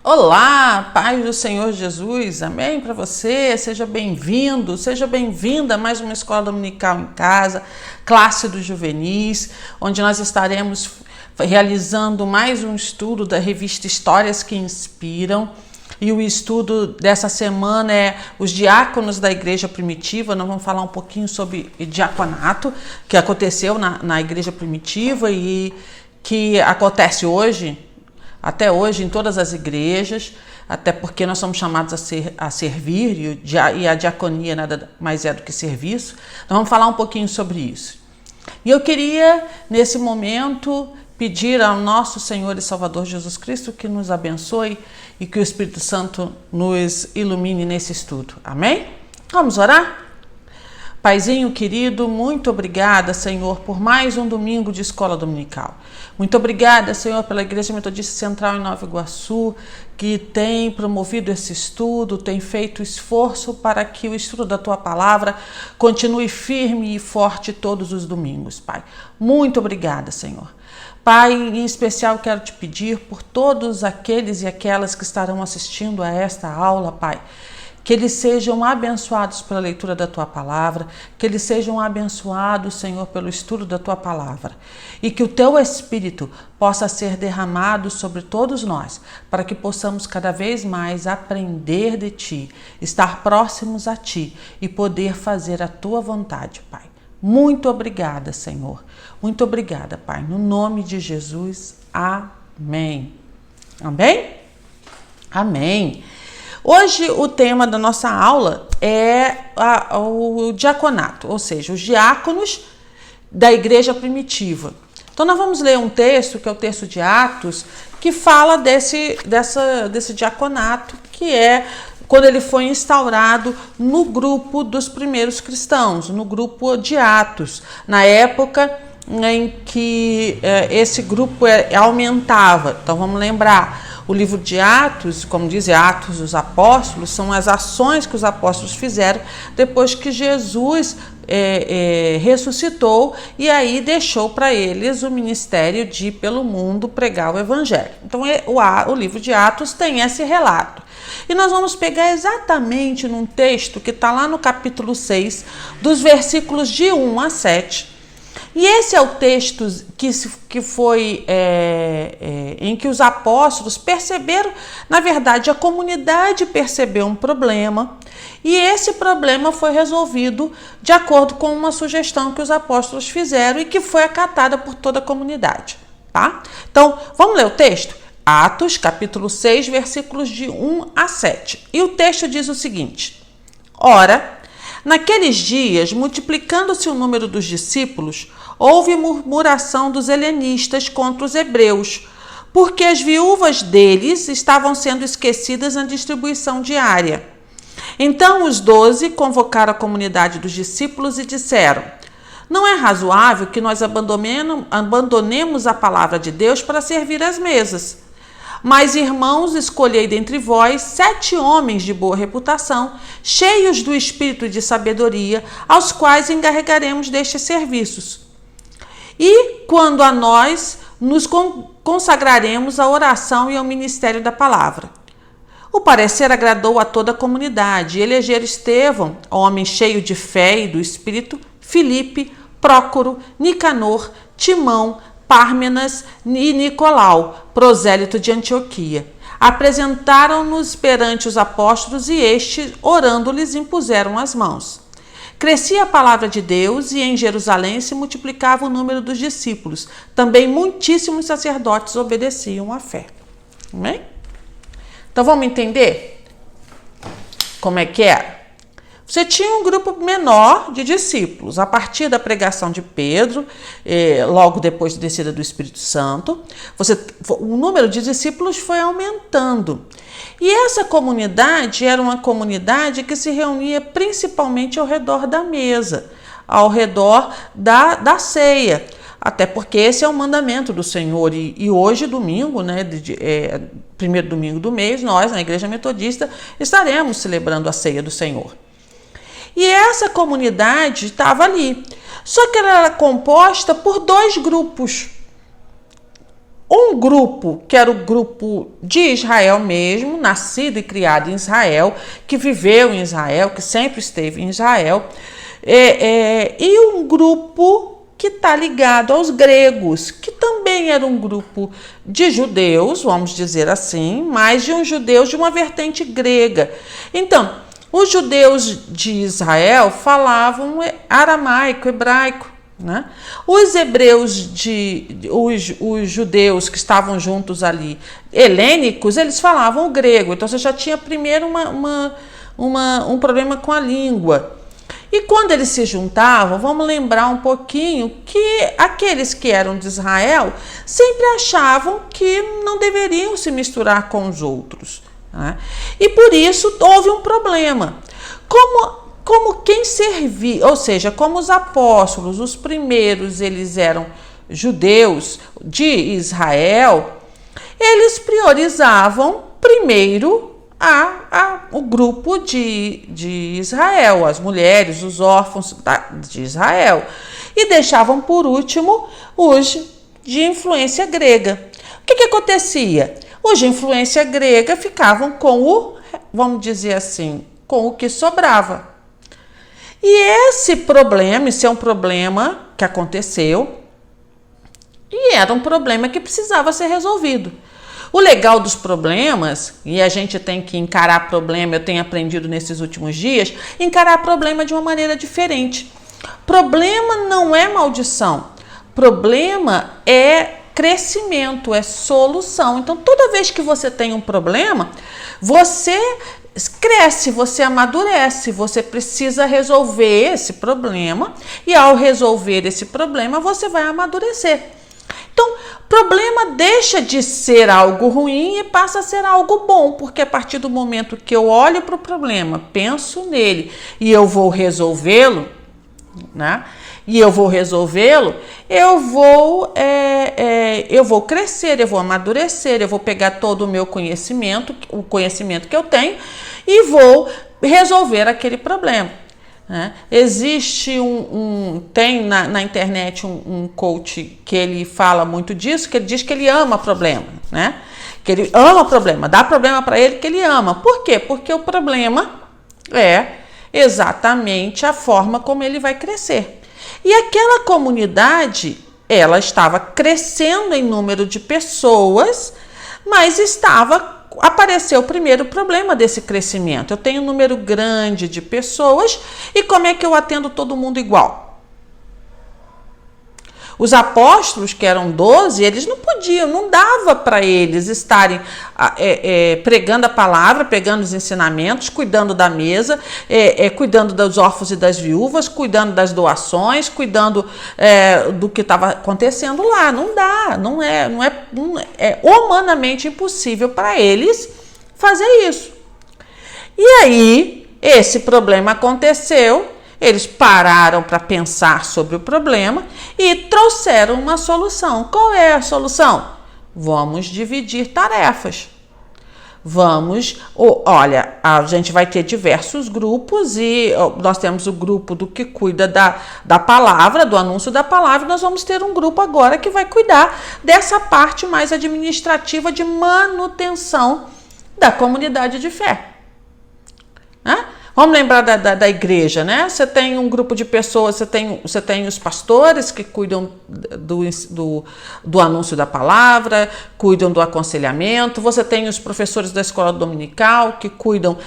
Olá, paz do Senhor Jesus, amém para você, seja bem-vindo, seja bem-vinda a mais uma Escola Dominical em Casa, classe dos juvenis, onde nós estaremos realizando mais um estudo da revista Histórias que Inspiram. E o estudo dessa semana é os diáconos da igreja primitiva. Nós vamos falar um pouquinho sobre diaconato, que aconteceu na igreja primitiva e que acontece hoje, até hoje, em todas as igrejas, até porque nós somos chamados a servir e a diaconia nada mais é do que serviço. Nós vamos falar um pouquinho sobre isso. E eu queria, nesse momento, pedir ao nosso Senhor e Salvador Jesus Cristo que nos abençoe e que o Espírito Santo nos ilumine nesse estudo. Amém? Vamos orar? Paizinho querido, muito obrigada, Senhor, por mais um domingo de escola dominical. Muito obrigada, Senhor, pela Igreja Metodista Central em Nova Iguaçu, que tem promovido esse estudo, tem feito esforço para que o estudo da Tua Palavra continue firme e forte todos os domingos, Pai. Muito obrigada, Senhor. Pai, em especial quero te pedir por todos aqueles e aquelas que estarão assistindo a esta aula, Pai, que eles sejam abençoados pela leitura da Tua Palavra, que eles sejam abençoados, Senhor, pelo estudo da Tua Palavra, e que o Teu Espírito possa ser derramado sobre todos nós, para que possamos cada vez mais aprender de Ti, estar próximos a Ti e poder fazer a Tua vontade, Pai. Muito obrigada, Senhor. Muito obrigada, Pai. No nome de Jesus, amém. Amém? Amém. Hoje o tema da nossa aula é o diaconato, ou seja, os diáconos da igreja primitiva. Então nós vamos ler um texto, que é o texto de Atos, que fala desse diaconato, que é quando ele foi instaurado no grupo dos primeiros cristãos, no grupo de Atos, na época em que esse grupo aumentava. Então vamos lembrar, o livro de Atos, como diz Atos dos Apóstolos, são as ações que os apóstolos fizeram depois que Jesus ressuscitou e aí deixou para eles o ministério de ir pelo mundo pregar o evangelho. Então o livro de Atos tem esse relato. E nós vamos pegar exatamente num texto que está lá no capítulo 6, dos versículos de 1 a 7. E esse é o texto que foi em que os apóstolos perceberam, na verdade, a comunidade percebeu um problema e esse problema foi resolvido de acordo com uma sugestão que os apóstolos fizeram e que foi acatada por toda a comunidade, tá? Então, vamos ler o texto? Atos, capítulo 6, versículos de 1 a 7. E o texto diz o seguinte: Ora, naqueles dias, multiplicando-se o número dos discípulos, houve murmuração dos helenistas contra os hebreus, porque as viúvas deles estavam sendo esquecidas na distribuição diária. Então os 12 convocaram a comunidade dos discípulos e disseram: Não é razoável que nós abandonemos a palavra de Deus para servir às mesas. Mas, irmãos, escolhei dentre vós 7 homens de boa reputação, cheios do espírito de sabedoria, aos quais encarregaremos destes serviços. E, quando a nós, nos consagraremos à oração e ao ministério da palavra. O parecer agradou a toda a comunidade, e elegeram Estevão, homem cheio de fé e do espírito, Filipe, Prócoro, Nicanor, Timão, Pármenas e Nicolau, prosélito de Antioquia. Apresentaram-nos perante os apóstolos e estes, orando-lhes, impuseram as mãos. Crescia a palavra de Deus e em Jerusalém se multiplicava o número dos discípulos. Também muitíssimos sacerdotes obedeciam à fé. Amém? Então vamos entender como é que era? Você tinha um grupo menor de discípulos. A partir da pregação de Pedro, logo depois da descida do Espírito Santo, o número de discípulos foi aumentando. E essa comunidade era uma comunidade que se reunia principalmente ao redor da mesa, ao redor da ceia. Até porque esse é o mandamento do Senhor. E hoje, domingo, primeiro domingo do mês, nós, na Igreja Metodista, estaremos celebrando a ceia do Senhor. E essa comunidade estava ali. Só que ela era composta por 2 grupos. um grupo que era o grupo de Israel mesmo, nascido e criado em Israel, que viveu em Israel, que sempre esteve em Israel, e um grupo que está ligado aos gregos, que também era um grupo de judeus, vamos dizer assim, mas de um judeus de uma vertente grega. Então, os judeus de Israel falavam aramaico, hebraico, né? Os hebreus, os judeus que estavam juntos ali, helênicos, eles falavam o grego. Então você já tinha primeiro um problema com a língua. E quando eles se juntavam, vamos lembrar um pouquinho que aqueles que eram de Israel sempre achavam que não deveriam se misturar com os outros, né? E por isso houve um problema. Como quem servia, ou seja, como os apóstolos, os primeiros, eles eram judeus de Israel, eles priorizavam primeiro o grupo de Israel, as mulheres, os órfãos de Israel, e deixavam por último os de influência grega. O que acontecia? Os de influência grega ficavam com vamos dizer assim, com o que sobrava. E esse é um problema que aconteceu e era um problema que precisava ser resolvido. O legal dos problemas, e a gente tem que encarar problema, eu tenho aprendido nesses últimos dias, encarar problema de uma maneira diferente. Problema não é maldição, problema é crescimento, é solução. Então, toda vez que você tem um problema, você cresce, você amadurece, você precisa resolver esse problema e ao resolver esse problema, você vai amadurecer. Então, problema deixa de ser algo ruim e passa a ser algo bom, porque a partir do momento que eu olho para o problema, penso nele e eu vou resolvê-lo, né? Eu vou crescer, eu vou amadurecer, eu vou pegar todo o meu conhecimento, o conhecimento que eu tenho e vou resolver aquele problema, né? Existe tem na internet um coach que ele fala muito disso, que ele diz que ele ama problema, né? Que ele ama problema, dá problema para ele que ele ama. Por quê? Porque o problema é exatamente a forma como ele vai crescer. E aquela comunidade, ela estava crescendo em número de pessoas, mas apareceu o primeiro problema desse crescimento. Eu tenho um número grande de pessoas e como é que eu atendo todo mundo igual? Os apóstolos, que eram 12, eles não podiam, não dava para eles estarem pregando a palavra, pegando os ensinamentos, cuidando da mesa, cuidando dos órfãos e das viúvas, cuidando das doações, cuidando do que estava acontecendo lá. Não dá, não é humanamente impossível para eles fazer isso. E aí, esse problema aconteceu. Eles pararam para pensar sobre o problema e trouxeram uma solução. Qual é a solução? Vamos dividir tarefas. Olha, a gente vai ter diversos grupos e nós temos o grupo do que cuida da palavra, do anúncio da palavra. Nós vamos ter um grupo agora que vai cuidar dessa parte mais administrativa de manutenção da comunidade de fé, né? Vamos lembrar da igreja, né? Você tem um grupo de pessoas, você tem os pastores que cuidam do anúncio da palavra, cuidam do aconselhamento, você tem os professores da escola dominical que cuidam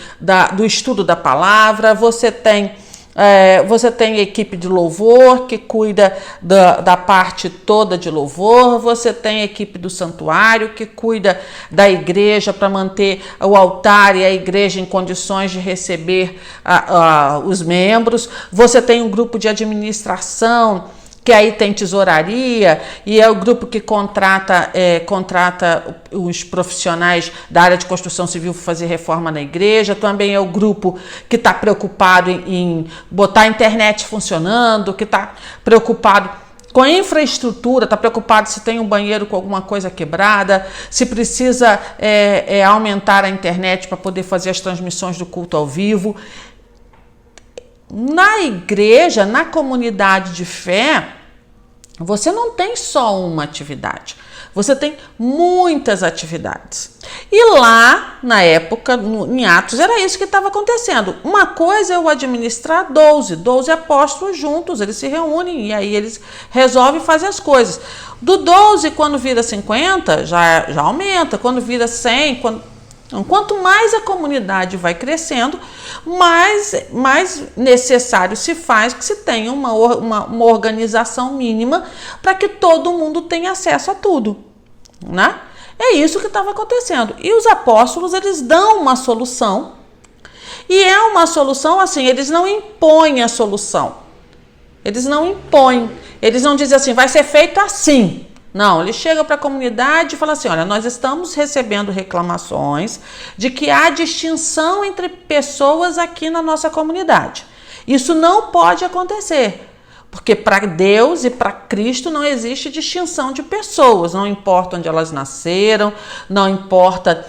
do estudo da palavra, você tem a equipe de louvor que cuida da parte toda de louvor, você tem a equipe do santuário que cuida da igreja para manter o altar e a igreja em condições de receber os membros, você tem um grupo de administração que aí tem tesouraria e é o grupo que contrata os profissionais da área de construção civil para fazer reforma na igreja, também é o grupo que está preocupado em botar a internet funcionando, que está preocupado com a infraestrutura, está preocupado se tem um banheiro com alguma coisa quebrada, se precisa aumentar a internet para poder fazer as transmissões do culto ao vivo. Na igreja, na comunidade de fé, você não tem só uma atividade. Você tem muitas atividades. E lá, na época, em Atos, era isso que estava acontecendo. Uma coisa é o administrar 12 apóstolos juntos, eles se reúnem e aí eles resolvem fazer as coisas. Do 12, quando vira 50, já aumenta. Quando vira 100, quanto mais a comunidade vai crescendo, mais necessário se faz que se tenha uma organização mínima para que todo mundo tenha acesso a tudo, né? É isso que estava acontecendo. E os apóstolos, eles dão uma solução, e é uma solução assim, eles não impõem a solução. Eles não impõem, eles não dizem assim, vai ser feito assim. Não, eles chegam para a comunidade e falam assim, olha, nós estamos recebendo reclamações de que há distinção entre pessoas aqui na nossa comunidade. Isso não pode acontecer, porque para Deus e para Cristo não existe distinção de pessoas, não importa onde elas nasceram, não importa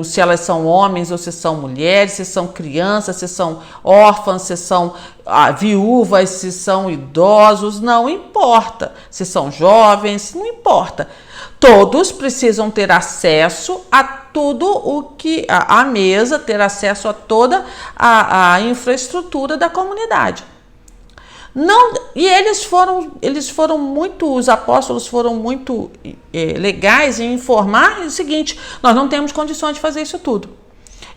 se elas são homens ou se são mulheres, se são crianças, se são órfãs, se são viúvas, se são idosos, não importa, se são jovens, não importa. Todos precisam ter acesso a tudo o que a mesa, ter acesso a toda a infraestrutura da comunidade. Não, e os apóstolos foram muito legais em informar o seguinte, nós não temos condições de fazer isso tudo.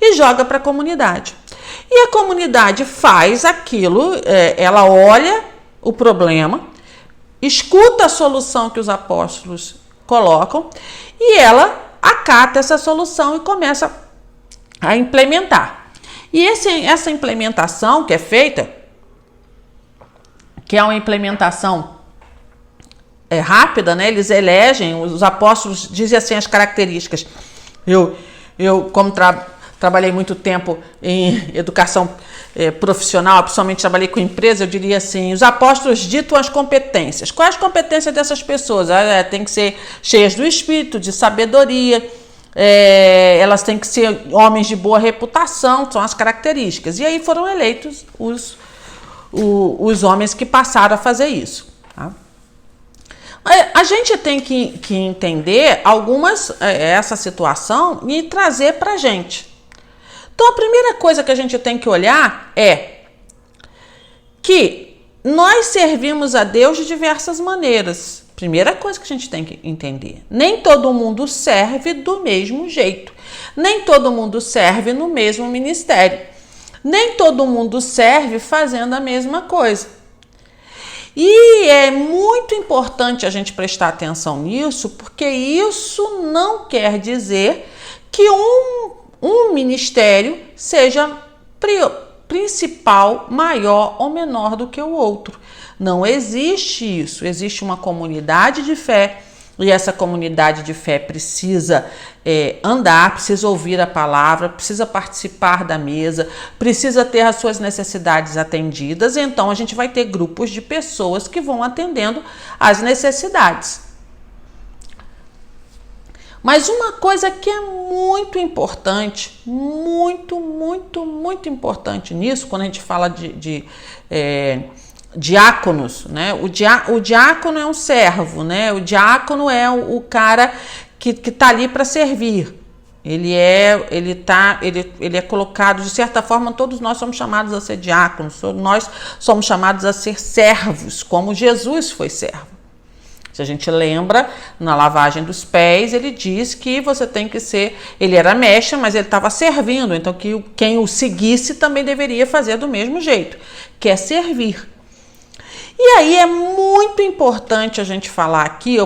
E joga para a comunidade. E a comunidade faz aquilo, ela olha o problema, escuta a solução que os apóstolos colocam e ela acata essa solução e começa a implementar. E essa implementação que é feita, que é uma implementação rápida, né? Eles elegem, os apóstolos dizem assim as características. Eu como trabalhei muito tempo em educação profissional, principalmente trabalhei com empresa, eu diria assim, os apóstolos ditam as competências. Quais as competências dessas pessoas? Tem que ser cheias do espírito, de sabedoria, elas têm que ser homens de boa reputação, são as características. E aí foram eleitos os homens que passaram a fazer isso. Tá? A gente tem que entender essa situação e trazer para a gente. Então, a primeira coisa que a gente tem que olhar é que nós servimos a Deus de diversas maneiras. Primeira coisa que a gente tem que entender. Nem todo mundo serve do mesmo jeito. Nem todo mundo serve no mesmo ministério. Nem todo mundo serve fazendo a mesma coisa. E é muito importante a gente prestar atenção nisso, porque isso não quer dizer que um ministério seja principal, maior ou menor do que o outro. Não existe isso. Existe uma comunidade de fé e essa comunidade de fé precisa andar, precisa ouvir a palavra, precisa participar da mesa, precisa ter as suas necessidades atendidas. Então a gente vai ter grupos de pessoas que vão atendendo às necessidades. Mas uma coisa que é muito importante, muito, muito, muito importante nisso, quando a gente fala de diáconos, né? O diácono é um servo, né? O diácono é o cara que está ali para servir. Ele é colocado, de certa forma, todos nós somos chamados a ser diáconos, nós somos chamados a ser servos, como Jesus foi servo. Se a gente lembra, na lavagem dos pés, ele diz que você tem que ser... Ele era mestre, mas ele estava servindo. Então, que quem o seguisse também deveria fazer do mesmo jeito, que é servir. E aí é muito importante a gente falar aqui,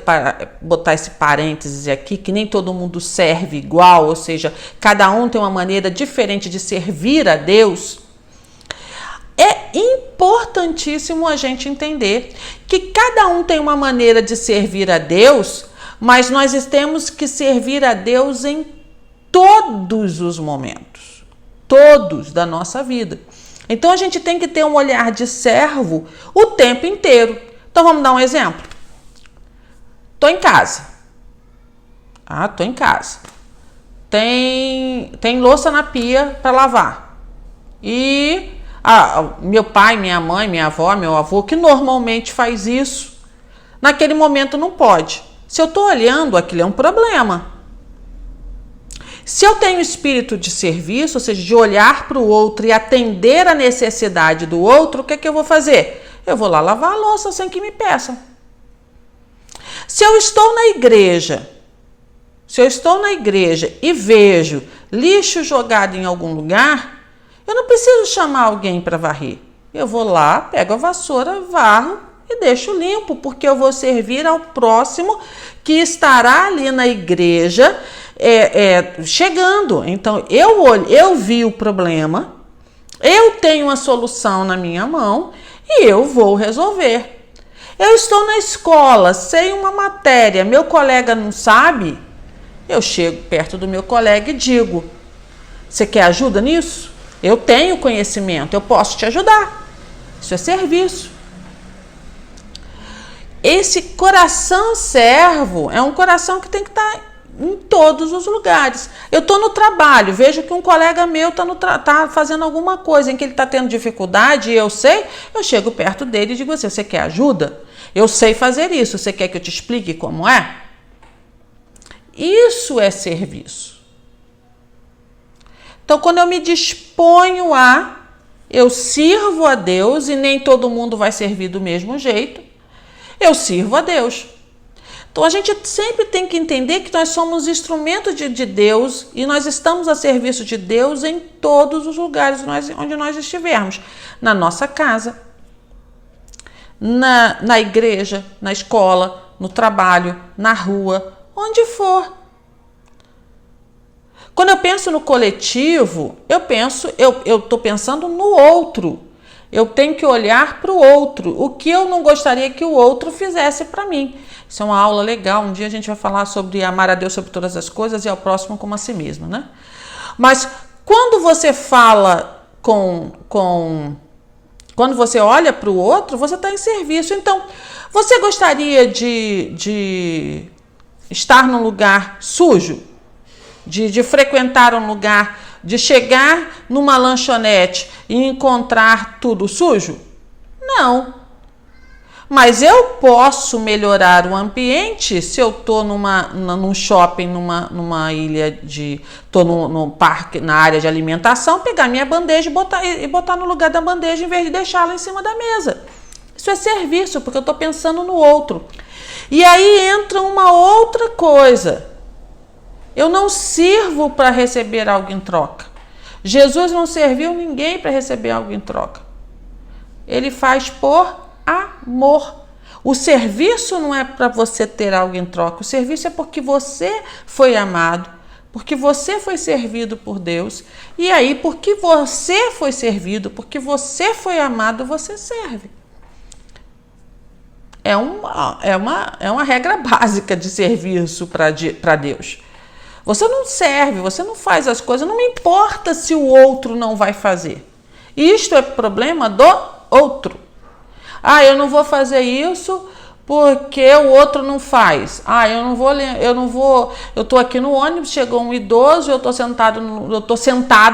para botar esse parênteses aqui, que nem todo mundo serve igual, ou seja, cada um tem uma maneira diferente de servir a Deus. É importantíssimo a gente entender que cada um tem uma maneira de servir a Deus, mas nós temos que servir a Deus em todos os momentos, todos da nossa vida. Então a gente tem que ter um olhar de servo o tempo inteiro. Então vamos dar um exemplo. Tô em casa. Tô em casa. Tem louça na pia para lavar. E meu pai, minha mãe, minha avó, meu avô, que normalmente faz isso, naquele momento não pode. Se eu estou olhando, aquilo é um problema. Se eu tenho espírito de serviço, ou seja, de olhar para o outro e atender a necessidade do outro, o que é que eu vou fazer? Eu vou lá lavar a louça sem que me peçam. Se eu estou na igreja, e vejo lixo jogado em algum lugar, eu não preciso chamar alguém para varrer. Eu vou lá, pego a vassoura, varro e deixo limpo, porque eu vou servir ao próximo que estará ali na igreja chegando. Então, eu vi o problema, eu tenho a solução na minha mão e eu vou resolver. Eu estou na escola, sei uma matéria, meu colega não sabe, eu chego perto do meu colega e digo: você quer ajuda nisso? Eu tenho conhecimento, eu posso te ajudar. Isso é serviço. Esse coração servo é um coração que tem que estar em todos os lugares. Eu estou no trabalho, vejo que um colega meu está fazendo alguma coisa em que ele está tendo dificuldade e eu sei, eu chego perto dele e digo assim: você quer ajuda? Eu sei fazer isso, você quer que eu te explique como é? Isso é serviço. Então, quando eu me disponho eu sirvo a Deus, e nem todo mundo vai servir do mesmo jeito, eu sirvo a Deus. Então, a gente sempre tem que entender que nós somos instrumentos de Deus e nós estamos a serviço de Deus em todos os lugares onde nós estivermos. Na nossa casa, na igreja, na escola, no trabalho, na rua, onde for. Quando eu penso no coletivo, eu estou pensando no outro. Eu tenho que olhar para o outro, o que eu não gostaria que o outro fizesse para mim. Isso é uma aula legal, um dia a gente vai falar sobre amar a Deus sobre todas as coisas e ao próximo como a si mesmo, né? Mas quando você fala quando você olha para o outro, você está em serviço. Então, você gostaria de estar num lugar sujo? De frequentar um lugar, de chegar numa lanchonete e encontrar tudo sujo? Não. Mas eu posso melhorar o ambiente se eu estou num shopping, numa ilha estou num parque, na área de alimentação, pegar minha bandeja e botar no lugar da bandeja em vez de deixá-la em cima da mesa. Isso é serviço, porque eu estou pensando no outro. E aí entra uma outra coisa. Eu não sirvo para receber algo em troca. Jesus não serviu ninguém para receber algo em troca. Ele faz por amor. O serviço não é para você ter algo em troca. O serviço é porque você foi amado, porque você foi servido por Deus. E aí, porque você foi servido, porque você foi amado, você serve. É uma regra básica de serviço para Deus. Você não serve, você não faz as coisas, não me importa se o outro não vai fazer. Isto é problema do outro. Eu não vou fazer isso porque o outro não faz. Eu tô aqui no ônibus, chegou um idoso, eu tô sentado,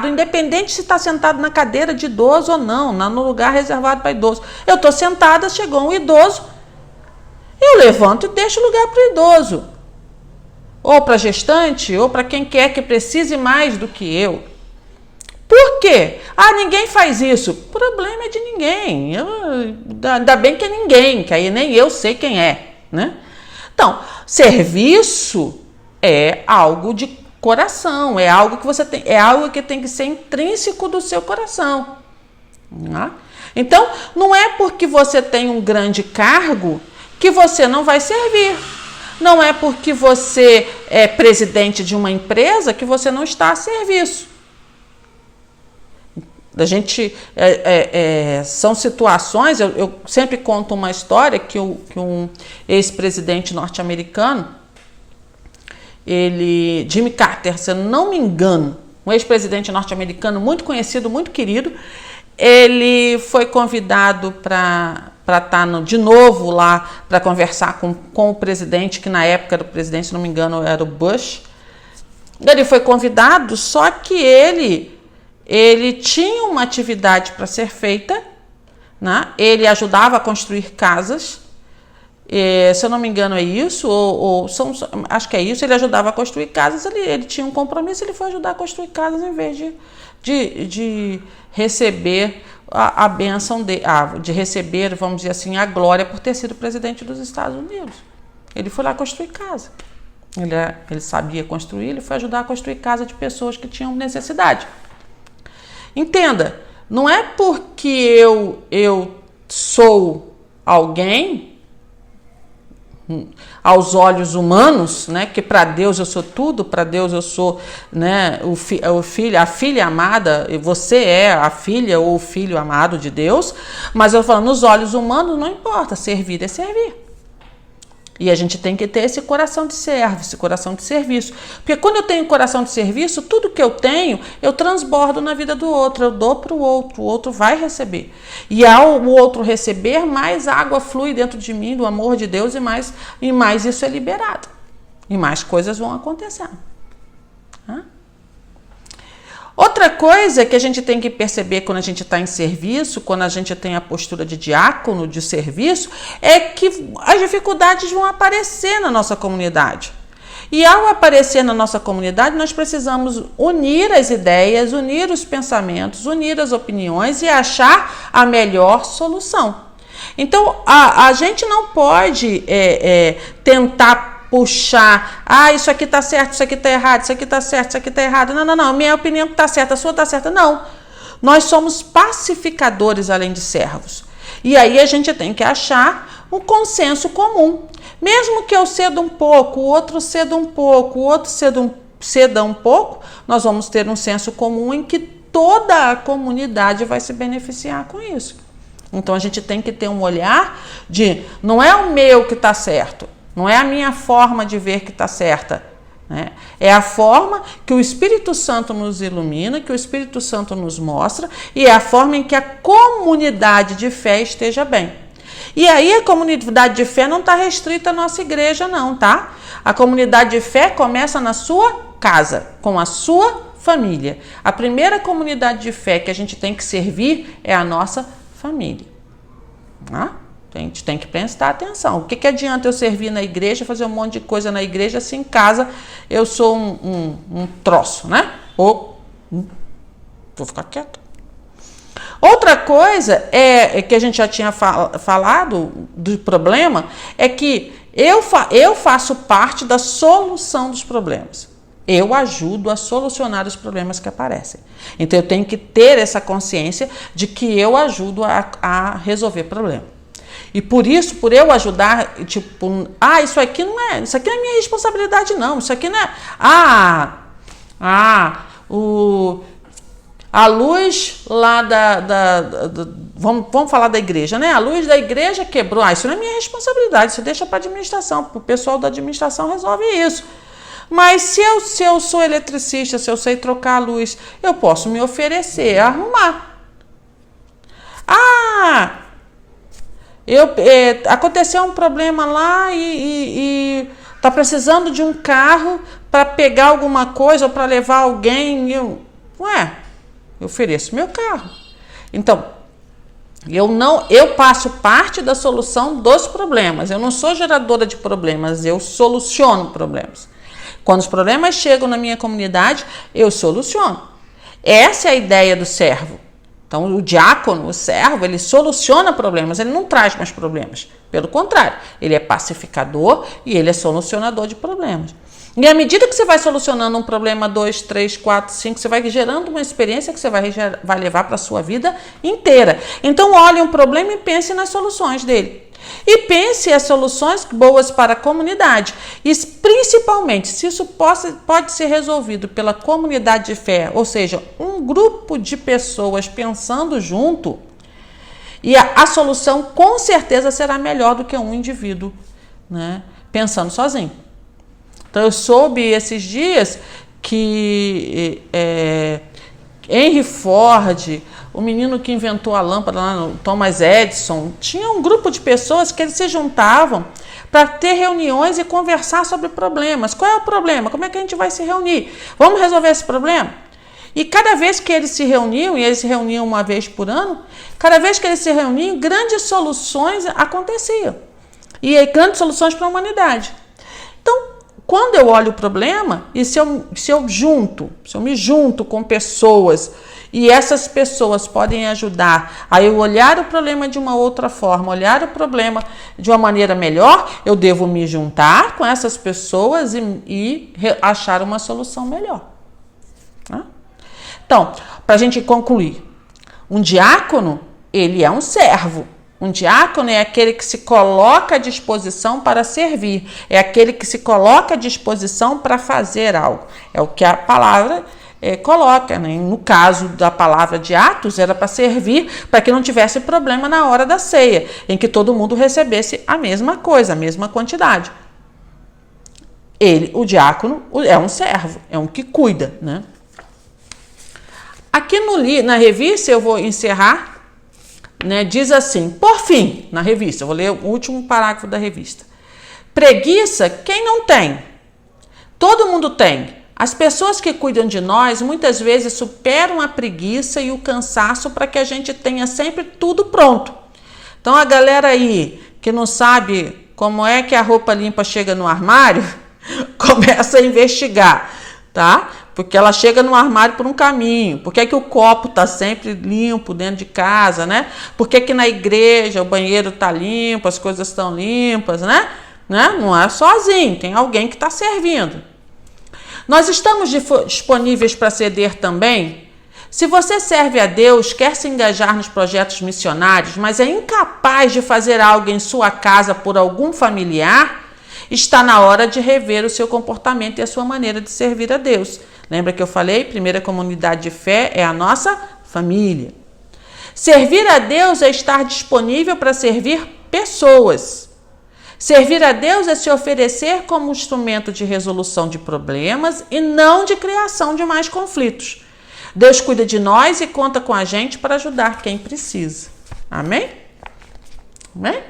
independente se está sentado na cadeira de idoso ou não, no lugar reservado para idoso. Eu tô sentada, chegou um idoso, eu levanto e deixo o lugar para o idoso. Ou para gestante, ou para quem quer que precise mais do que eu. Por quê? Ninguém faz isso. O problema é de ninguém. Ainda bem que é ninguém, que aí nem eu sei quem é, né? Então, serviço é algo de coração, é algo que tem que ser intrínseco do seu coração. Né? Então, não é porque você tem um grande cargo que você não vai servir. Não é porque você é presidente de uma empresa que você não está a serviço. São situações, eu sempre conto uma história que um ex-presidente norte-americano, Jimmy Carter, se eu não me engano, um ex-presidente norte-americano muito conhecido, muito querido, ele foi convidado para estar de novo lá para conversar com o presidente, que na época era o presidente, se não me engano, era o Bush. Ele foi convidado, só que ele tinha uma atividade para ser feita, né? Ele ajudava a construir casas se eu não me engano é isso, acho que é isso, ele ajudava a construir casas, ele tinha um compromisso, ele foi ajudar a construir casas em vez de receber a bênção, de receber, vamos dizer assim, a glória por ter sido presidente dos Estados Unidos. Ele foi lá construir casa. Ele sabia construir, ele foi ajudar a construir casa de pessoas que tinham necessidade. Entenda, não é porque eu sou alguém aos olhos humanos, né, que para Deus eu sou tudo, para Deus eu sou, né, a filha amada, e você é a filha ou o filho amado de Deus, mas eu falo, nos olhos humanos não importa, servir é servir. E a gente tem que ter esse coração de servo, esse coração de serviço. Porque quando eu tenho coração de serviço, tudo que eu tenho, eu transbordo na vida do outro, eu dou para o outro vai receber. E ao outro receber, mais água flui dentro de mim, do amor de Deus, e mais isso é liberado. E mais coisas vão acontecendo. Outra coisa que a gente tem que perceber quando a gente está em serviço, quando a gente tem a postura de diácono, de serviço, é que as dificuldades vão aparecer na nossa comunidade. E ao aparecer na nossa comunidade, nós precisamos unir as ideias, unir os pensamentos, unir as opiniões e achar a melhor solução. Então, a gente não pode tentar puxar, isso aqui está certo, isso aqui está errado, isso aqui está certo, isso aqui está errado. Não, minha opinião está certa, a sua está certa. Não, nós somos pacificadores além de servos. E aí a gente tem que achar um consenso comum. Mesmo que eu ceda um pouco, o outro ceda um pouco, o outro ceda um pouco, nós vamos ter um senso comum em que toda a comunidade vai se beneficiar com isso. Então a gente tem que ter um olhar de, não é o meu que está certo, não é a minha forma de ver que está certa, né? É a forma que o Espírito Santo nos ilumina, que o Espírito Santo nos mostra, e é a forma em que a comunidade de fé esteja bem. E aí a comunidade de fé não está restrita à nossa igreja não, tá? A comunidade de fé começa na sua casa, com a sua família. A primeira comunidade de fé que a gente tem que servir é a nossa família, tá? A gente tem que prestar atenção. O que adianta eu servir na igreja, fazer um monte de coisa na igreja, se em casa eu sou um troço, né? Vou ficar quieto. Outra coisa que a gente já tinha falado do problema é que eu faço parte da solução dos problemas. Eu ajudo a solucionar os problemas que aparecem. Então eu tenho que ter essa consciência de que eu ajudo a resolver problema. E por isso, por eu ajudar, tipo, isso aqui não é minha responsabilidade não, isso aqui não é, a luz lá vamos falar da igreja, né? A luz da igreja quebrou, isso não é minha responsabilidade, isso deixa para a administração, o pessoal da administração resolve isso. Mas se eu sou eletricista, se eu sei trocar a luz, eu posso me oferecer a arrumar. Aconteceu um problema lá e tá precisando de um carro para pegar alguma coisa ou para levar alguém. Eu ofereço meu carro. Então, eu faço parte da solução dos problemas. Eu não sou geradora de problemas, eu soluciono problemas. Quando os problemas chegam na minha comunidade, eu soluciono. Essa é a ideia do servo. Então, o diácono, o servo, ele soluciona problemas, ele não traz mais problemas. Pelo contrário, ele é pacificador e ele é solucionador de problemas. E à medida que você vai solucionando um problema, 2, 3, 4, 5, você vai gerando uma experiência que você vai levar para a sua vida inteira. Então, olhe um problema e pense nas soluções dele. E pense as soluções boas para a comunidade. E principalmente, se isso pode ser resolvido pela comunidade de fé, ou seja, um grupo de pessoas pensando junto, e a solução com certeza será melhor do que um indivíduo, né, pensando sozinho. Então eu soube esses dias que Henry Ford, o menino que inventou a lâmpada lá no Thomas Edison, tinha um grupo de pessoas que eles se juntavam para ter reuniões e conversar sobre problemas. Qual é o problema? Como é que a gente vai se reunir? Vamos resolver esse problema? E cada vez que eles se reuniam, e eles se reuniam uma vez por ano, cada vez que eles se reuniam, grandes soluções aconteciam. E aí, grandes soluções para a humanidade. Então, quando eu olho o problema, e se eu me junto com pessoas, e essas pessoas podem ajudar a eu olhar o problema de uma outra forma, olhar o problema de uma maneira melhor, eu devo me juntar com essas pessoas e achar uma solução melhor. Então, para a gente concluir, um diácono, ele é um servo. Um diácono é aquele que se coloca à disposição para servir, é aquele que se coloca à disposição para fazer algo. É o que a palavra coloca, né? No caso da palavra de Atos, era para servir, para que não tivesse problema na hora da ceia, em que todo mundo recebesse a mesma coisa, a mesma quantidade. O diácono, é um servo, é um que cuida, né? Aqui na revista, eu vou encerrar, né, diz assim, por fim, na revista, eu vou ler o último parágrafo da revista. Preguiça, quem não tem? Todo mundo tem. As pessoas que cuidam de nós, muitas vezes superam a preguiça e o cansaço para que a gente tenha sempre tudo pronto. Então, a galera aí que não sabe como é que a roupa limpa chega no armário, começa a investigar, tá? Porque ela chega no armário por um caminho. Por que o copo está sempre limpo dentro de casa, né? Por que na igreja o banheiro está limpo, as coisas estão limpas, né? Não é sozinho, tem alguém que está servindo. Nós estamos disponíveis para ceder também? Se você serve a Deus, quer se engajar nos projetos missionários, mas é incapaz de fazer algo em sua casa por algum familiar, está na hora de rever o seu comportamento e a sua maneira de servir a Deus. Lembra que eu falei? Primeira comunidade de fé é a nossa família. Servir a Deus é estar disponível para servir pessoas. Servir a Deus é se oferecer como instrumento de resolução de problemas e não de criação de mais conflitos. Deus cuida de nós e conta com a gente para ajudar quem precisa. Amém? Amém?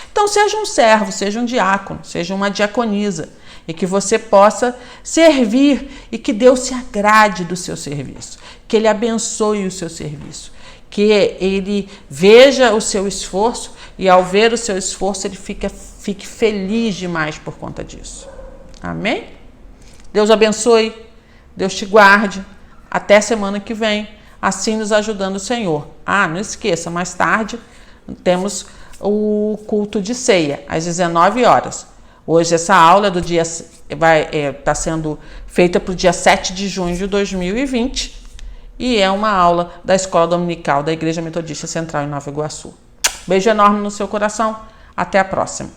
Então, seja um servo, seja um diácono, seja uma diaconisa, e que você possa servir e que Deus se agrade do seu serviço, que Ele abençoe o seu serviço, que Ele veja o seu esforço e ao ver o seu esforço Ele fique feliz demais por conta disso. Amém? Deus abençoe, Deus te guarde, até semana que vem, assim nos ajudando o Senhor. Não esqueça, mais tarde temos o culto de ceia, às 19 horas. Hoje essa aula do dia está sendo feita para o dia 7 de junho de 2020 e é uma aula da Escola Dominical da Igreja Metodista Central em Nova Iguaçu. Beijo enorme no seu coração. Até a próxima.